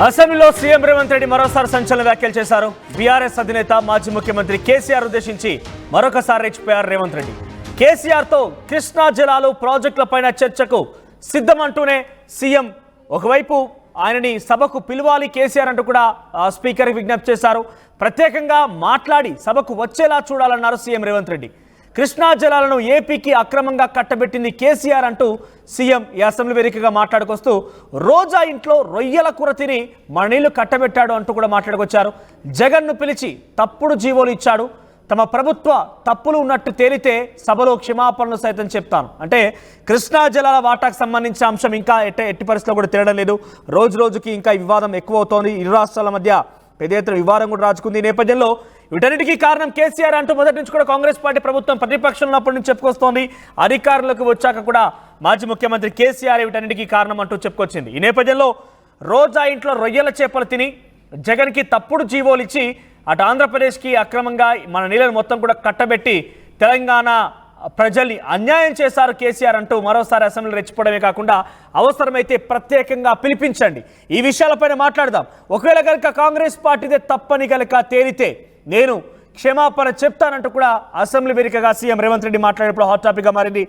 అసెంబ్లీలో సీఎం రేవంత్ రెడ్డి మరోసారి సంచలన వ్యాఖ్యలు చేశారు. బీఆర్ఎస్ అధినేత మాజీ ముఖ్యమంత్రి కేసీఆర్ ఉద్దేశించి మరొకసారి రెచ్చిపోయారు రేవంత్ రెడ్డి. కేసీఆర్తో కృష్ణా జలాలు ప్రాజెక్టులపైన చర్చకు సిద్ధమంటూనే సీఎం ఒకవైపు ఆయనని సభకు పిలవాలి కేసీఆర్ అంటూ కూడా స్పీకర్కి విజ్ఞప్తి చేశారు. ప్రత్యేకంగా మాట్లాడి సభకు వచ్చేలా చూడాలన్నారు సీఎం రేవంత్ రెడ్డి. కృష్ణా జలాలను ఏపీకి అక్రమంగా కట్టబెట్టింది కేసీఆర్ అంటూ సీఎం ఈ అసెంబ్లీ వేదికగా మాట్లాడుకొస్తూ రోజా ఇంట్లో రొయ్యల కూర తిని మన నీళ్లు కట్టబెట్టాడు అంటూ కూడా మాట్లాడుకొచ్చారు. జగన్ను పిలిచి తప్పుడు జీవోలు ఇచ్చాడు, తమ ప్రభుత్వ తప్పులు ఉన్నట్టు తేలితే సభలో క్షమాపణలు సైతం చెప్తాను అంటే కృష్ణా జలాల వాటాకు సంబంధించిన అంశం ఇంకా ఎట్టి పరిస్థితుల్లో కూడా తిరగడం లేదు. రోజు రోజుకి ఇంకా వివాదం ఎక్కువ అవుతోంది. ఇరు రాష్ట్రాల మధ్య పెద్ద ఎత్తున వివాదం కూడా రాజుకుంది. ఈ నేపథ్యంలో వీటన్నిటికీ కారణం కేసీఆర్ అంటూ మొదటి నుంచి కూడా కాంగ్రెస్ పార్టీ ప్రభుత్వం ప్రతిపక్షంలో ఉన్నప్పటి నుంచి చెప్పుకొస్తోంది. అధికారంలోకి వచ్చాక కూడా మాజీ ముఖ్యమంత్రి కేసీఆర్ వీటన్నిటికీ కారణం అంటూ చెప్పుకొచ్చింది. ఈ నేపథ్యంలో రోజా ఇంట్లో రొయ్యల చేపలు తిని జగన్కి తప్పుడు జీవోలు ఇచ్చి అటు ఆంధ్రప్రదేశ్కి అక్రమంగా మన నీళ్ళను మొత్తం కూడా కట్టబెట్టి తెలంగాణ ప్రజల్ని అన్యాయం చేశారు కేసీఆర్ అంటూ మరోసారి అసెంబ్లీ రెచ్చిపోవడమే కాకుండా అవసరమైతే ప్రత్యేకంగా పిలిపించండి, ఈ విషయాలపైన మాట్లాడదాం, ఒకవేళ కనుక కాంగ్రెస్ పార్టీదే తప్పని కనుక తేలితే నేను క్షమాపణ చెప్తానంటూ కూడా అసెంబ్లీ వేదికగా సీఎం రేవంత్ రెడ్డి మాట్లాడేప్పుడు హాట్ టాపిక్గా మారింది.